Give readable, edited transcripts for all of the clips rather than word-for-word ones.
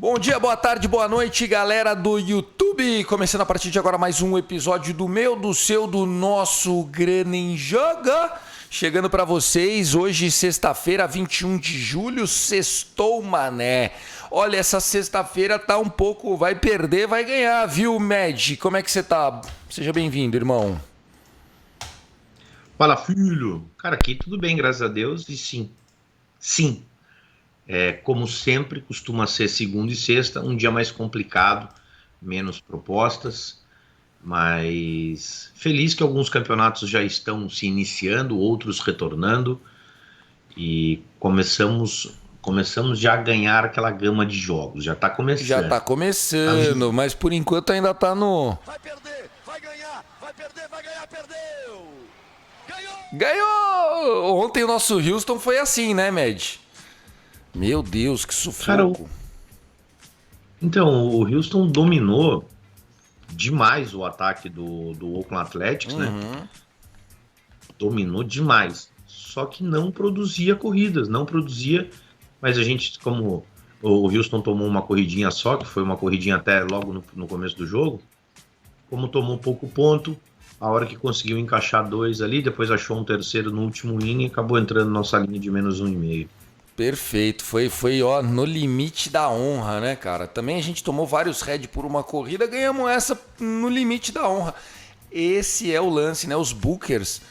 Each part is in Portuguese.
Bom dia, boa tarde, boa noite, galera do YouTube. Começando a partir de agora mais um episódio do meu, do seu, do nosso Grana Joga. Chegando para vocês hoje, sexta-feira, 21 de julho, sextou, mané. Olha, essa sexta-feira tá um pouco, vai perder, vai ganhar, viu, Med? Como é que você tá? Seja bem-vindo, irmão. Fala, filho. Cara, aqui tudo bem, graças a Deus. E sim, como sempre, costuma ser segunda e sexta, um dia mais complicado, menos propostas, mas feliz que alguns campeonatos já estão se iniciando, outros retornando, e começamos já a ganhar aquela gama de jogos. Já está Já começando. tá começando, mas por enquanto ainda tá no... Vai perder, vai ganhar, vai perder, vai ganhar, perdeu! Ganhou! Ganhou! Ontem o nosso Houston foi assim, né, Med? Meu Deus, que Cara, sufoco. então, o Houston dominou demais o ataque do Oakland Athletics, né? Dominou demais, só que não produzia corridas, não produzia, mas a gente, como o Houston tomou uma corridinha só, que foi uma corridinha até logo no começo do jogo, como tomou pouco ponto, a hora que conseguiu encaixar dois ali, depois achou um terceiro no último inning e acabou entrando na nossa linha de menos 1,5. Perfeito, foi ó, no limite da honra, né, cara? Também a gente tomou vários head por uma corrida, ganhamos essa no limite da honra. Esse é o lance, né? Os bookers,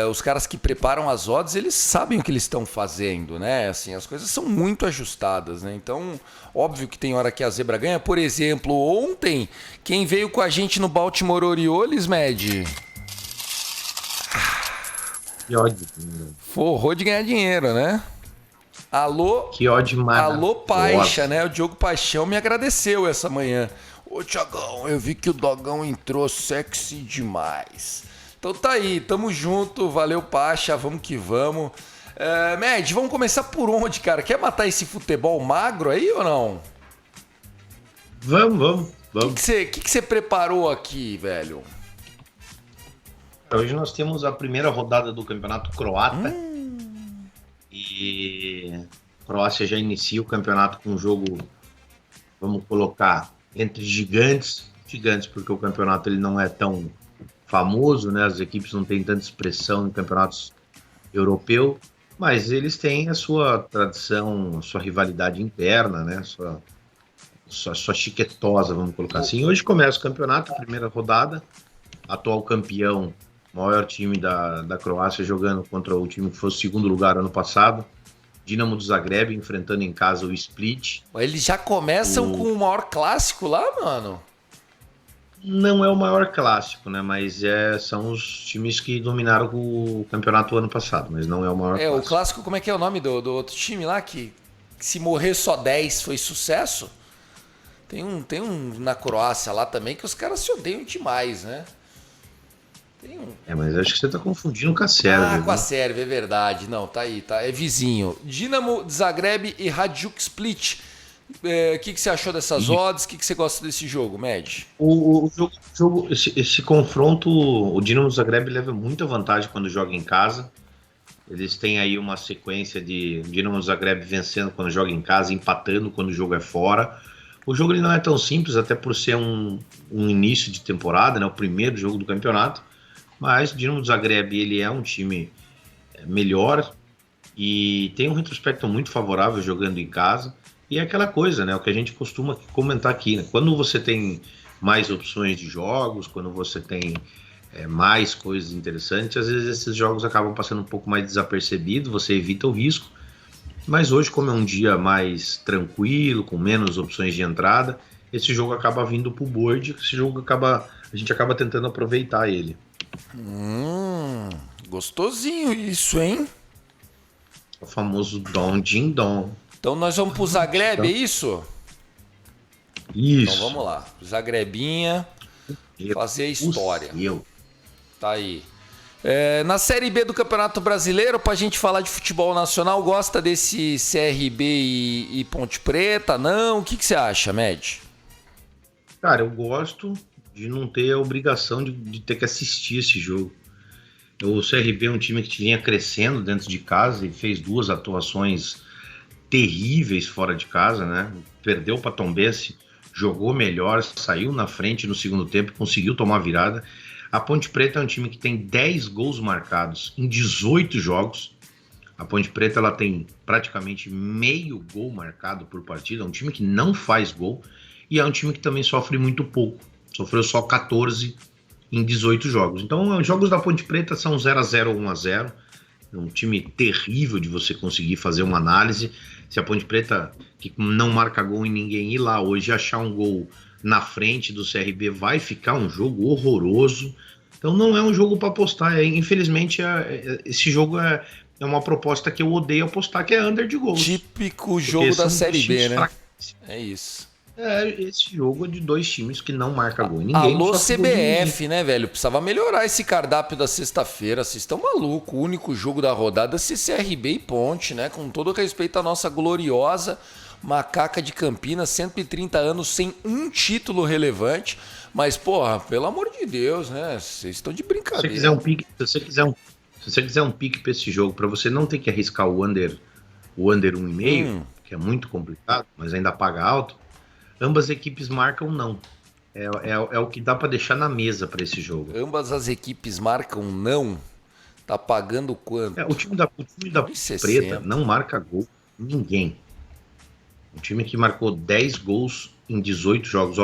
os caras que preparam as odds, eles sabem o que eles estão fazendo, né? Assim, as coisas são muito ajustadas, né? Então, óbvio que tem hora que a zebra ganha. Por exemplo, ontem, quem veio com a gente no Baltimore Orioles, Med, Que ódio, forrou de ganhar dinheiro, né? Alô, que ódio alô Paixa, maravilhoso. né? O Diogo Paixão me agradeceu essa manhã. Ô, Tiagão, eu vi que o Dogão entrou sexy demais. Então tá aí, tamo junto, valeu Paixa, vamos que vamos. Med, vamos começar por onde, cara? Quer matar esse futebol magro aí ou não? Vamos, O vamos. que você preparou aqui, velho? Hoje nós temos a primeira rodada do Campeonato Croata. E a Croácia já inicia o campeonato com um jogo, vamos colocar, entre gigantes, porque o campeonato ele não é tão famoso, né? As equipes não têm tanta expressão em campeonatos europeus, mas eles têm a sua tradição, a sua rivalidade interna, né? Sua chiquetosa, vamos colocar assim. Hoje começa o campeonato, a primeira rodada, atual campeão, maior time da Croácia jogando contra o time que foi o segundo lugar ano passado, Dinamo do Zagreb, enfrentando em casa o Split. Eles já começam com o maior clássico lá, mano? Não é o maior clássico, né? Mas são os times que dominaram o campeonato ano passado, mas não é o maior clássico. O clássico, como é que é o nome do outro time lá que se morrer só 10 foi sucesso? Tem um na Croácia lá também que os caras se odeiam demais, né? Tem um. Mas acho que você tá confundindo com a Sérvia. Com a Viu? Sérvia, é verdade. Não, tá aí, tá. É vizinho. Dinamo Zagreb e Hajduk Split. O que você achou dessas odds? O que você gosta desse jogo, Med? O jogo, esse confronto, o Dinamo Zagreb leva muita vantagem quando joga em casa. Eles têm aí uma sequência de Dinamo Zagreb vencendo quando joga em casa, empatando quando o jogo é fora. O jogo ele não é tão simples, até por ser um início de temporada, né, o primeiro jogo do campeonato. Mas o Dinamo Zagreb ele é um time melhor e tem um retrospecto muito favorável jogando em casa. E é aquela coisa, né? O que a gente costuma comentar aqui, né? Quando você tem mais opções de jogos, quando você tem mais coisas interessantes, às vezes esses jogos acabam passando um pouco mais desapercebido, você evita o risco. Mas hoje, como é um dia mais tranquilo, com menos opções de entrada, esse jogo acaba vindo pro board, a gente acaba tentando aproveitar ele. Gostosinho isso, hein? O famoso Dom Din Dom. Então nós vamos pro Zagreb, é isso? Isso. Então vamos lá. Zagrebinha, fazer a história. Tá aí. Na Série B do Campeonato Brasileiro, pra gente falar de futebol nacional, gosta desse CRB e Ponte Preta? Não? O que você acha, Med? Cara, eu gosto de não ter a obrigação de ter que assistir esse jogo. O CRB é um time que vinha crescendo dentro de casa e fez duas atuações terríveis fora de casa, né? Perdeu para Tombense, jogou melhor, saiu na frente no segundo tempo, conseguiu tomar virada. A Ponte Preta é um time que tem 10 gols marcados em 18 jogos. A Ponte Preta ela tem praticamente meio gol marcado por partida. É um time que não faz gol e é um time que também sofre muito pouco. Sofreu só 14 em 18 jogos. Então, os jogos da Ponte Preta são 0-0 ou 1-0. É um time terrível de você conseguir fazer uma análise. Se a Ponte Preta, que não marca gol em ninguém, ir lá hoje achar um gol na frente do CRB, vai ficar um jogo horroroso. Então não é um jogo para apostar. Infelizmente, esse jogo é uma proposta que eu odeio apostar, que é under de gols. Típico jogo da Série B, né? É isso. Esse jogo é de dois times que não marcam gol. Ninguém Alô, CBF, né, velho? Precisava melhorar esse cardápio da sexta-feira. Vocês estão malucos. O único jogo da rodada é CRB e Ponte, né? Com todo respeito à nossa gloriosa Macaca de Campinas, 130 anos sem um título relevante. Mas, porra, pelo amor de Deus, né? Vocês estão de brincadeira. Se você quiser um pique para esse jogo, para você não ter que arriscar o under 1,5, que é muito complicado, mas ainda paga alto, ambas equipes marcam não. É o que dá para deixar na mesa para esse jogo. Ambas as equipes marcam não. Tá pagando quanto? O time da Preta não marca gol ninguém. Um time que marcou 10 gols em 18 jogos.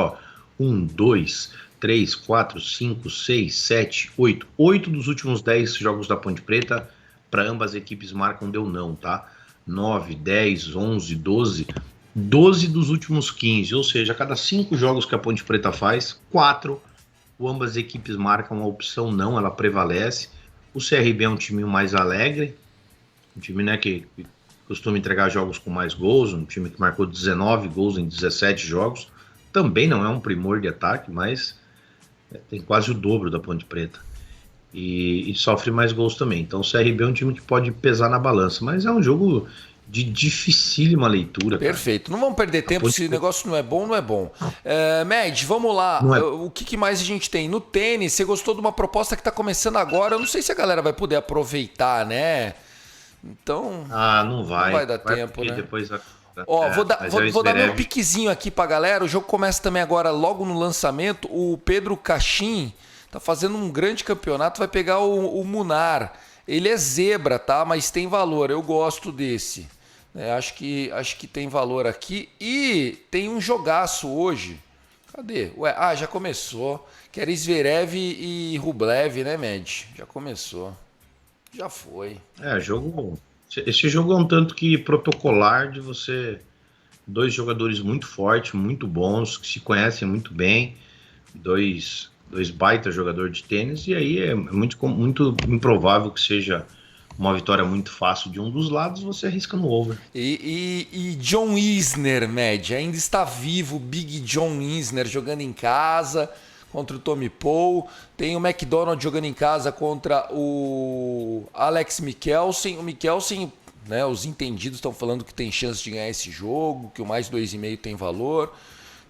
1, 2, 3, 4, 5, 6, 7, 8. 8 dos últimos 10 jogos da Ponte Preta, para ambas as equipes marcam deu não, tá? 9, 10, 11, 12. 12 dos últimos 15, ou seja, a cada 5 jogos que a Ponte Preta faz, 4, ambas as equipes marcam a opção não, ela prevalece. O CRB é um time mais alegre, um time, né, que costuma entregar jogos com mais gols, um time que marcou 19 gols em 17 jogos, também não é um primor de ataque, mas tem quase o dobro da Ponte Preta. E sofre mais gols também. Então o CRB é um time que pode pesar na balança, mas é um jogo de dificílima leitura. Perfeito. Não vamos perder tempo, se o negócio não é bom, não é bom. Med, vamos lá. O que mais a gente tem? No tênis, você gostou de uma proposta que está começando agora? Eu não sei se a galera vai poder aproveitar, né? Então... não vai dar tempo, né? Depois... Vou dar meu piquezinho aqui pra galera. O jogo começa também agora, logo no lançamento. O Pedro Cachim tá fazendo um grande campeonato, vai pegar o Munar. Ele é zebra, tá? Mas tem valor, eu gosto desse. Acho que tem valor aqui. E tem um jogaço hoje. Cadê? Já começou. Que era Zverev e Rublev, né, Med? Já começou. Já foi. Esse jogo é um tanto que protocolar de você... Dois jogadores muito fortes, muito bons, que se conhecem muito bem. Dois baita jogadores de tênis. E aí é muito improvável que seja uma vitória muito fácil de um dos lados, você arrisca no over. E John Isner, Med, ainda está vivo, Big John Isner jogando em casa contra o Tommy Paul. Tem o McDonald jogando em casa contra o Alex Michelsen. O Michelsen, né, os entendidos estão falando que tem chance de ganhar esse jogo, que o mais 2,5 tem valor.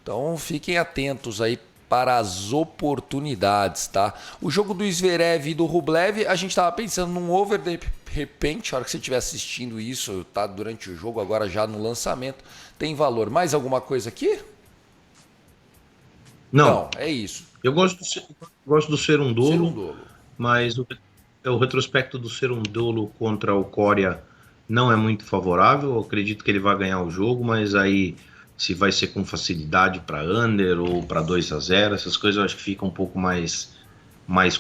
Então fiquem atentos aí para as oportunidades, tá? O jogo do Zverev e do Rublev, a gente estava pensando num over, de repente, a hora que você estiver assistindo isso, tá durante o jogo, agora já no lançamento, tem valor. Mais alguma coisa aqui? Não, é isso. Eu gosto do Cerundolo, mas o retrospecto do Cerundolo contra o Coria não é muito favorável. Eu acredito que ele vai ganhar o jogo, mas aí se vai ser com facilidade para under ou para 2-0, essas coisas eu acho que fica um pouco mais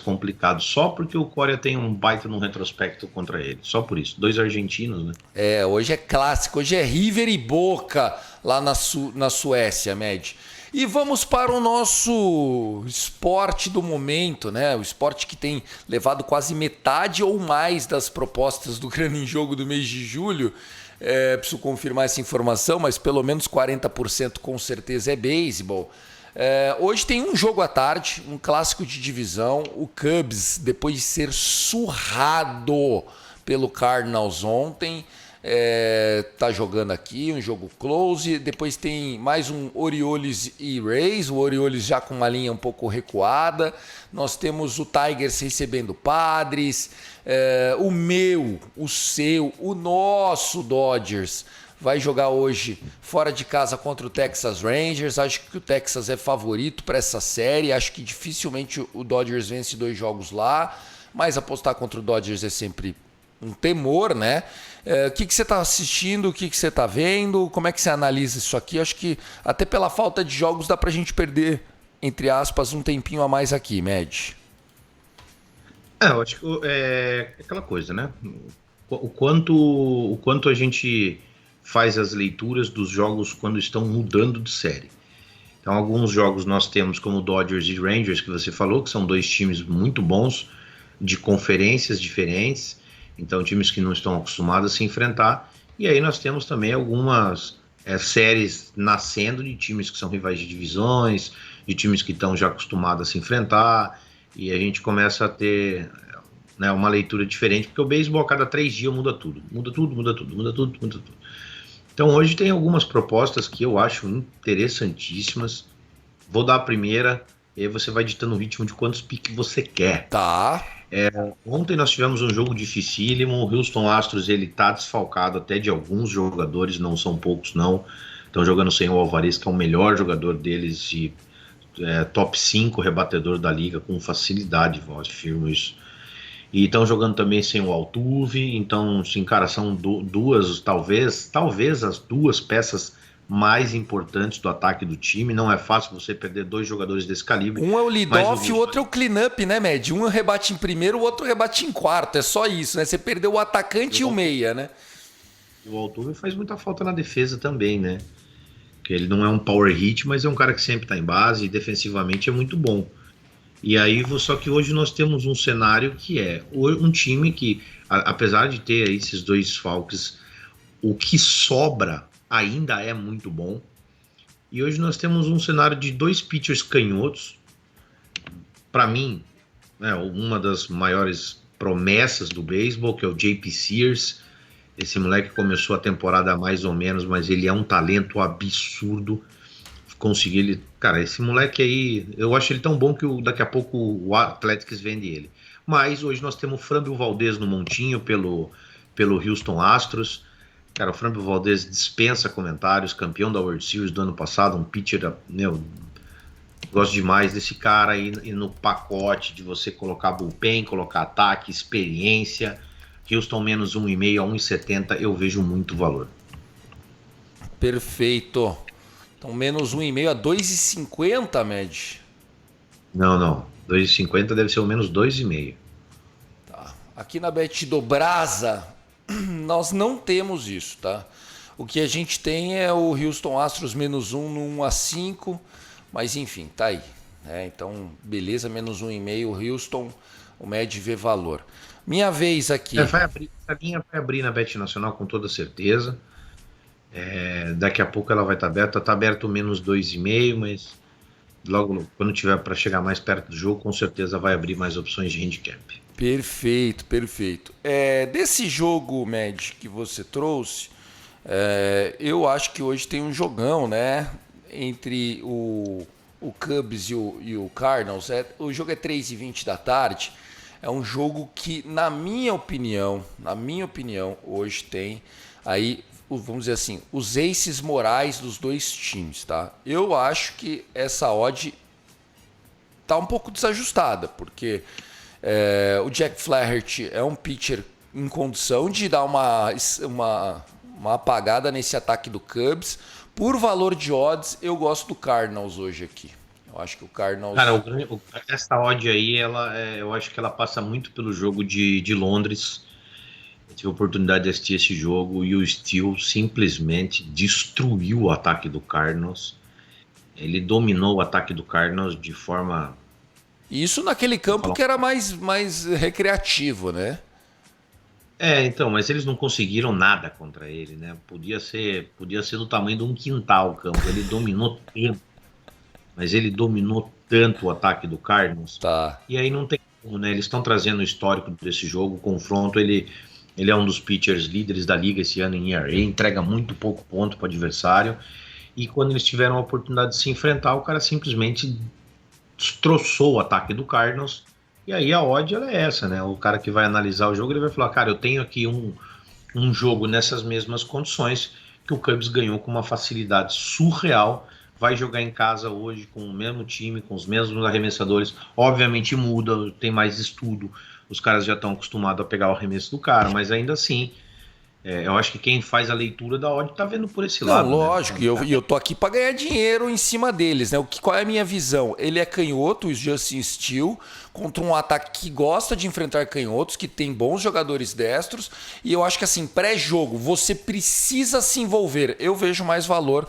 complicado, só porque o Coria tem um baita no retrospecto contra ele, só por isso. Dois argentinos, né? Hoje é clássico, hoje é River e Boca lá na Suécia, Med. E vamos para o nosso esporte do momento, né? O esporte que tem levado quase metade ou mais das propostas do Grande em Jogo do mês de julho. Preciso confirmar essa informação, mas pelo menos 40% com certeza é beisebol. Hoje tem um jogo à tarde, um clássico de divisão. O Cubs, depois de ser surrado pelo Cardinals ontem, tá jogando aqui um jogo close. Depois tem mais um Orioles e Rays, o Orioles já com uma linha um pouco recuada. Nós temos o Tigers recebendo Padres, o seu, o nosso Dodgers vai jogar hoje fora de casa contra o Texas Rangers. Acho que o Texas é favorito para essa série. Acho que dificilmente o Dodgers vence 2 jogos lá, mas apostar contra o Dodgers é sempre um temor, né? O que você está assistindo? O que você está vendo? Como é que você analisa isso aqui? Acho que até pela falta de jogos dá para a gente perder, entre aspas, um tempinho a mais aqui, Med. Eu acho que é aquela coisa, né? O quanto a gente faz as leituras dos jogos quando estão mudando de série. Então, alguns jogos nós temos como Dodgers e Rangers, que você falou, que são 2 times muito bons, de conferências diferentes, então times que não estão acostumados a se enfrentar. E aí nós temos também algumas séries nascendo de times que são rivais de divisões, de times que estão já acostumados a se enfrentar, e a gente começa a ter, né, uma leitura diferente, porque o beisebol a cada 3 dias muda tudo. Muda tudo. Então hoje tem algumas propostas que eu acho interessantíssimas. Vou dar a primeira, e aí você vai ditando o ritmo de quantos piques você quer. Tá. Ontem nós tivemos um jogo dificílimo. O Houston Astros, ele tá desfalcado até de alguns jogadores, não são poucos não. Estão jogando sem o Alvarez, que é o melhor jogador deles, de top 5 rebatedor da liga, com facilidade, eu afirmo isso. E estão jogando também sem o Altuve. Então, sim, cara, são duas, talvez as 2 peças mais importantes do ataque do time. Não é fácil você perder 2 jogadores desse calibre. Um é o lead-off e o outro é o clean-up, né, Med? Um rebate em primeiro, o outro rebate em quarto. É só isso, né? Você perdeu o atacante e o meia, né? O Altuve faz muita falta na defesa também, né? Porque ele não é um power hit, mas é um cara que sempre tá em base e defensivamente é muito bom. E aí, só que hoje nós temos um cenário que é um time que, apesar de ter aí esses 2 desfalques, o que sobra ainda é muito bom. E hoje nós temos um cenário de 2 pitchers canhotos. Para mim, uma das maiores promessas do beisebol, que é o J.P. Sears. Esse moleque começou a temporada mais ou menos, mas ele é um talento absurdo. Conseguir ele... Cara, esse moleque aí, eu acho ele tão bom que daqui a pouco o Athletics vende ele. Mas hoje nós temos o Framber Valdez no montinho pelo Houston Astros. Cara, o Framber Valdez dispensa comentários, campeão da World Series do ano passado, um pitcher, gosto demais desse cara aí, e no pacote de você colocar bullpen, colocar ataque, experiência. Houston menos 1,5 a 1,70, eu vejo muito valor. Perfeito. Então, menos 1,5 a 2,50, Med? Não. 2,50 deve ser o menos 2,5. Tá. Aqui na Bet do Brasa, nós não temos isso, tá? O que a gente tem é o Houston Astros menos 1 no 1 a 5, mas enfim, tá aí. Então, beleza, menos 1,5 o Houston, o Med vê valor. Minha vez aqui. Essa linha vai abrir na Bet Nacional com toda certeza. Daqui a pouco ela vai estar aberta. Está aberto menos 2,5, mas logo quando tiver para chegar mais perto do jogo, com certeza vai abrir mais opções de handicap. Perfeito. Desse jogo, Med, que você trouxe, eu acho que hoje tem um jogão, né? Entre o Cubs e o Cardinals. O jogo é 3h20 da tarde. É um jogo que, na minha opinião, hoje tem aí, vamos dizer assim, os aces morais dos 2 times, tá? Eu acho que essa odd tá um pouco desajustada, porque o Jack Flaherty é um pitcher em condição de dar uma apagada nesse ataque do Cubs. Por valor de odds, eu gosto do Cardinals hoje aqui. Eu acho que o Cardinals... Cara, essa odd aí, eu acho que ela passa muito pelo jogo de Londres. Eu tive a oportunidade de assistir esse jogo e o Steele simplesmente destruiu o ataque do Cardinals. Ele dominou o ataque do Cardinals de forma... Isso naquele campo que era mais recreativo, né? Então, mas eles não conseguiram nada contra ele, né? Podia ser do tamanho de um quintal o campo. Ele dominou tanto. Mas ele dominou tanto o ataque do Cardinals. Tá. E aí não tem como, né? Eles estão trazendo o histórico desse jogo, o confronto. Ele é um dos pitchers líderes da liga esse ano em ERA, entrega muito pouco ponto para o adversário. E quando eles tiveram a oportunidade de se enfrentar, o cara simplesmente destroçou o ataque do Cardinals. E aí a odd ela é essa, né? O cara que vai analisar o jogo, ele vai falar, cara, eu tenho aqui um jogo nessas mesmas condições, que o Cubs ganhou com uma facilidade surreal. Vai jogar em casa hoje com o mesmo time, com os mesmos arremessadores. Obviamente muda, tem mais estudo, os caras já estão acostumados a pegar o arremesso do cara, mas ainda assim, eu acho que quem faz a leitura da odd tá vendo por esse Não, lado. lógico, né? e eu tô aqui para ganhar dinheiro em cima deles, né? Qual é a minha visão? Ele é canhoto, o Justin Steele, contra um ataque que gosta de enfrentar canhotos, que tem bons jogadores destros, e eu acho que assim, pré-jogo, você precisa se envolver. Eu vejo mais valor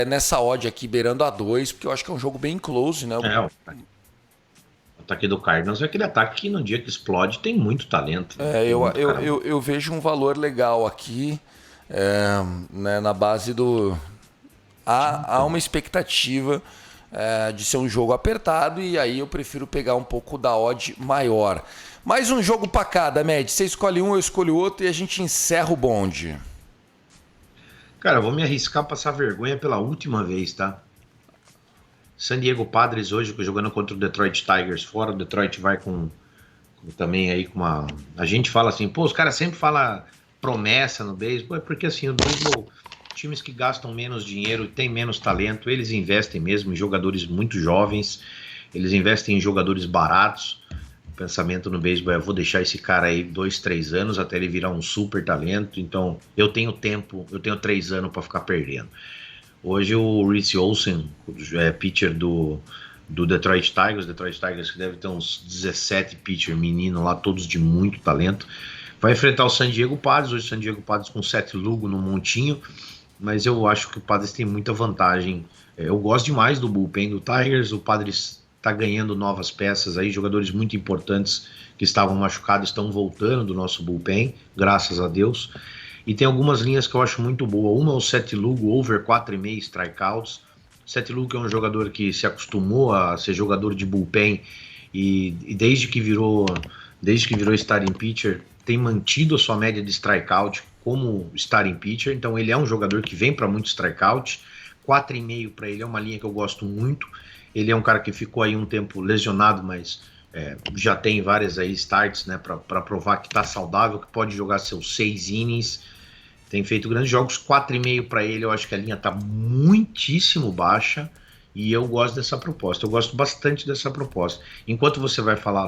nessa odd aqui, beirando a 2, porque eu acho que é um jogo bem close, né? O ataque do Cardinals é aquele ataque que no dia que explode tem muito talento. Eu vejo um valor legal aqui, né, na base do... Há uma expectativa de ser um jogo apertado, e aí eu prefiro pegar um pouco da odd maior. Mais um jogo para cada, Med. Você escolhe um, eu escolho outro e a gente encerra o bonde. Cara, eu vou me arriscar a passar vergonha pela última vez, tá? San Diego Padres hoje jogando contra o Detroit Tigers fora. O Detroit vai com também aí com uma... A gente fala assim, pô, os caras sempre falam promessa no beisebol, é porque assim, o beisebol, times que gastam menos dinheiro, têm menos talento, eles investem mesmo em jogadores muito jovens, eles investem em jogadores baratos. O pensamento no beisebol é, vou deixar esse cara aí 2, 3 anos até ele virar um super talento, então eu tenho tempo, eu tenho 3 anos para ficar perdendo. Hoje o Reese Olsen, pitcher do Detroit Tigers que deve ter uns 17 pitcher menino lá, todos de muito talento, vai enfrentar o San Diego Padres. Hoje o San Diego Padres com Seth Lugo no montinho, mas eu acho que o Padres tem muita vantagem. Eu gosto demais do bullpen do Tigers, o Padres está ganhando novas peças aí, jogadores muito importantes que estavam machucados estão voltando do nosso bullpen, graças a Deus. E tem algumas linhas que eu acho muito boa. Uma é o Seth Lugo, over 4,5 strikeouts. Seth Lugo é um jogador que se acostumou a ser jogador de bullpen e desde que virou starting pitcher, tem mantido a sua média de strikeout como starting pitcher. Então ele é um jogador que vem para muito strikeout. 4,5 para ele é uma linha que eu gosto muito. Ele é um cara que ficou aí um tempo lesionado, mas já tem várias aí starts, né, para provar que está saudável, que pode jogar seus 6 innings. Tem feito grandes jogos. 4,5 para ele, eu acho que a linha está muitíssimo baixa e eu gosto dessa proposta. Eu gosto bastante dessa proposta. Enquanto você vai falar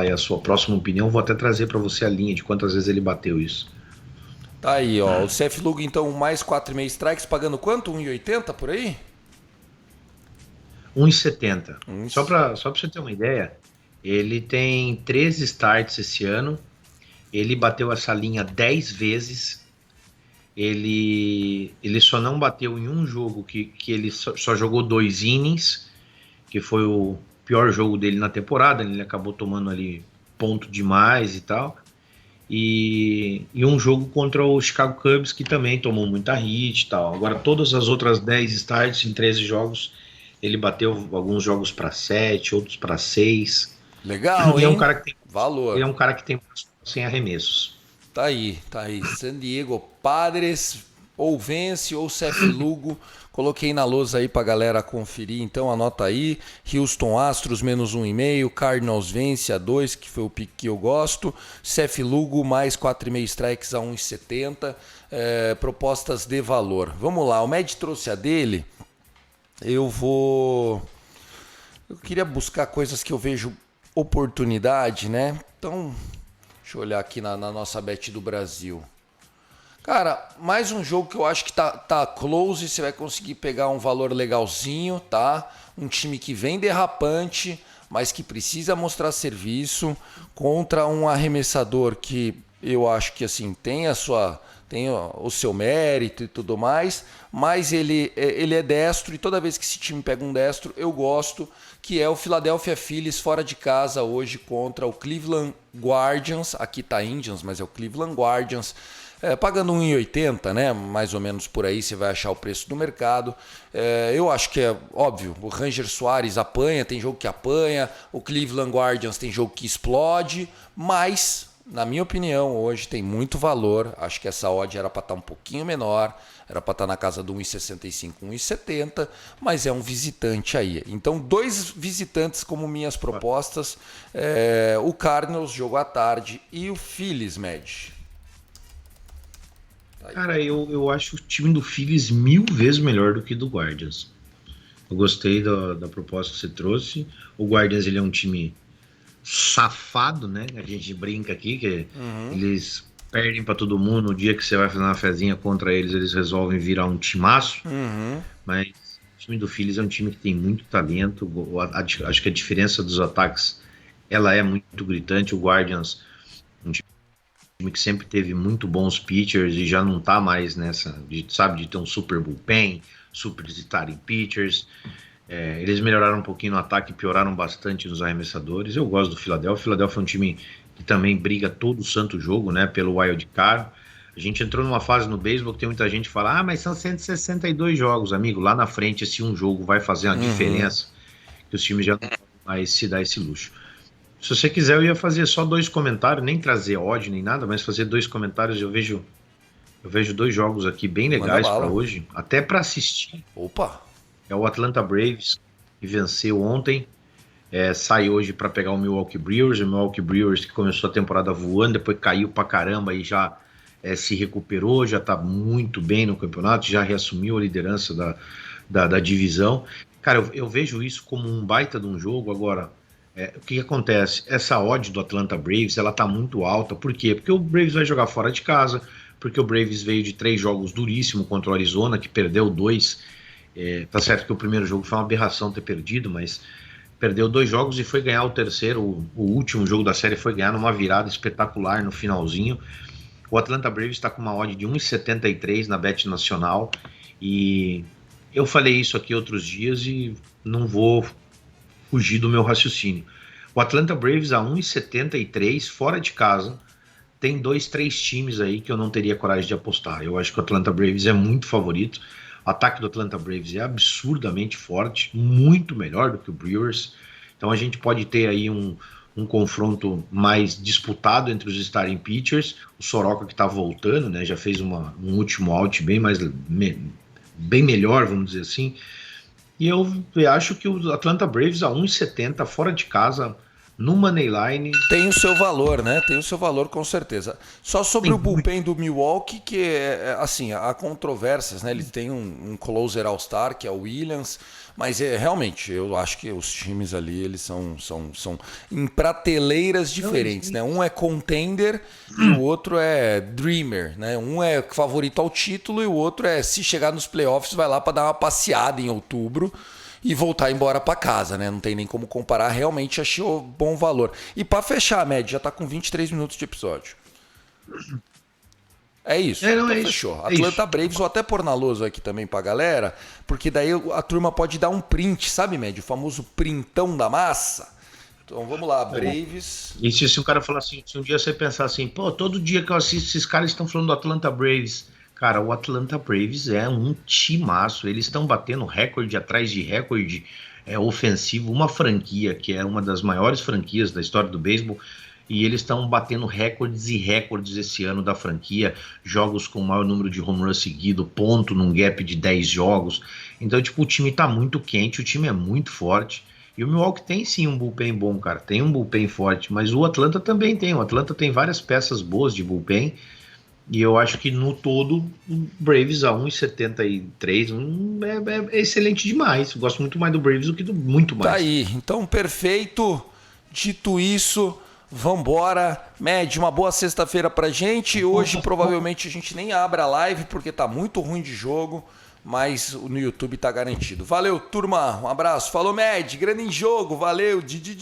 aí a sua próxima opinião, vou até trazer para você a linha de quantas vezes ele bateu isso. Tá aí, ó. O Seth Lugo, então, mais 4,5 strikes, pagando quanto? 1,80 por aí? 1,70. Só para você ter uma ideia, ele tem 13 starts esse ano. Ele bateu essa linha 10 vezes. Ele só não bateu em um jogo que ele só jogou 2 innings, que foi o pior jogo dele na temporada. Ele acabou tomando ali ponto demais e tal. E um jogo contra o Chicago Cubs, que também tomou muita hit e tal. Agora, todas as outras 10 starts em 13 jogos, ele bateu alguns jogos para 7, outros para 6. Legal, e hein? É um cara que tem valor. Ele é um cara que tem sem arremessos. Tá aí. San Diego Padres, ou vence, ou Seth Lugo. Coloquei na lousa aí pra galera conferir, então anota aí. Houston Astros, menos 1,5. Cardinals vence a 2, que foi o pique que eu gosto. Seth Lugo, mais 4,5 strikes a 1,70. Propostas de valor. Vamos lá, o Med trouxe a dele. Eu queria buscar coisas que eu vejo oportunidade, né? Então, deixa eu olhar aqui na nossa bet do Brasil. Cara, mais um jogo que eu acho que tá close, você vai conseguir pegar um valor legalzinho, tá? Um time que vem derrapante, mas que precisa mostrar serviço contra um arremessador que eu acho que assim tem o seu mérito e tudo mais, mas ele é destro e toda vez que esse time pega um destro, eu gosto, que é o Philadelphia Phillies fora de casa hoje contra o Cleveland Guardians. Aqui tá Indians, mas é o Cleveland Guardians. Pagando 1,80, né? Mais ou menos por aí você vai achar o preço do mercado. Eu acho que é óbvio, o Ranger Suárez apanha, tem jogo que apanha, o Cleveland Guardians tem jogo que explode, mas, na minha opinião, hoje tem muito valor. Acho que essa odd era para estar um pouquinho menor, era para estar na casa do 1,65, 1,70, mas é um visitante aí. Então, 2 visitantes como minhas propostas, o Cardinals, jogo à tarde, e o Phillies, Med. Cara, eu acho o time do Phillies 1000 vezes melhor do que do Guardians. Eu gostei da proposta que você trouxe. O Guardians, ele é um time safado, né? A gente brinca aqui que eles perdem pra todo mundo. No dia que você vai fazer uma fezinha contra eles, eles resolvem virar um timaço. Mas o time do Phillies é um time que tem muito talento. Acho que a diferença dos ataques, ela é muito gritante. O Guardians, um time que sempre teve muito bons pitchers e já não tá mais nessa, de ter um super bullpen, super starting pitchers. Eles melhoraram um pouquinho no ataque e pioraram bastante nos arremessadores. Eu gosto do Philadelphia. O Philadelphia é um time que também briga todo santo jogo, né, pelo wild card. A gente entrou numa fase no beisebol que tem muita gente que fala, mas são 162 jogos, amigo. Lá na frente, esse um jogo vai fazer uma diferença que os times já não vão mais se dar esse luxo. Se você quiser, eu ia fazer só 2 comentários, nem trazer ódio nem nada, mas fazer 2 comentários. Eu vejo 2 jogos aqui bem legais para hoje, até para assistir. Opa! É o Atlanta Braves, que venceu ontem, sai hoje para pegar o Milwaukee Brewers. O Milwaukee Brewers que começou a temporada voando, depois caiu pra caramba e já se recuperou, já tá muito bem no campeonato, já reassumiu a liderança da divisão. Cara, eu vejo isso como um baita de um jogo. Agora, o que acontece? Essa odd do Atlanta Braves, ela tá muito alta. Por quê? Porque o Braves vai jogar fora de casa, porque o Braves veio de 3 jogos duríssimos contra o Arizona, que perdeu 2. Tá certo que o primeiro jogo foi uma aberração ter perdido, mas perdeu 2 jogos e foi ganhar o terceiro. O último jogo da série foi ganhar numa virada espetacular no finalzinho. O Atlanta Braves está com uma odd de 1,73 na Bet Nacional, e eu falei isso aqui outros dias e não vou fugir do meu raciocínio. O Atlanta Braves a 1,73 fora de casa tem 2, 3 times aí que eu não teria coragem de apostar. Eu acho que o Atlanta Braves é muito favorito. O ataque do Atlanta Braves é absurdamente forte, muito melhor do que o Brewers. Então a gente pode ter aí um confronto mais disputado entre os starting pitchers. O Soroka, que está voltando, né, já fez um último out bem melhor, vamos dizer assim. E eu acho que o Atlanta Braves a 1,70 fora de casa, no Moneyline... Tem o seu valor, né? Tem o seu valor, com certeza. Só sobre o bullpen do Milwaukee, que assim, há controvérsias, né? Ele tem um closer all-star, que é o Williams, mas realmente, eu acho que os times ali, eles são em prateleiras diferentes, né? Um é contender e o outro é dreamer, né? Um é favorito ao título e o outro se chegar nos playoffs, vai lá para dar uma passeada em outubro e voltar embora para casa, né? Não tem nem como comparar, realmente achei bom valor. E para fechar, Med, já tá com 23 minutos de episódio. É isso, então fechou. Atlanta Braves, vou até pôr na lousa aqui também pra galera, porque daí a turma pode dar um print, sabe, Med? O famoso printão da massa. Então vamos lá, Braves. E se o cara falar assim, se um dia você pensar assim, pô, todo dia que eu assisto, esses caras estão falando do Atlanta Braves. Cara, o Atlanta Braves é um timaço. Eles estão batendo recorde atrás de recorde ofensivo. Uma franquia que é uma das maiores franquias da história do beisebol. E eles estão batendo recordes e recordes esse ano da franquia. Jogos com o maior número de home runs seguido, ponto num gap de 10 jogos. Então, tipo, o time tá muito quente, o time é muito forte. E o Milwaukee tem sim um bullpen bom, cara. Tem um bullpen forte, mas o Atlanta também tem. O Atlanta tem várias peças boas de bullpen. E eu acho que no todo, o Braves a 1,73 é excelente demais. Eu gosto muito mais do Braves do que do muito mais. Tá aí, então perfeito. Dito isso, vambora. Med, uma boa sexta-feira pra gente. Hoje provavelmente a gente nem abre a live porque tá muito ruim de jogo, mas no YouTube tá garantido. Valeu, turma. Um abraço. Falou, Med. Grande em jogo. Valeu. Didi.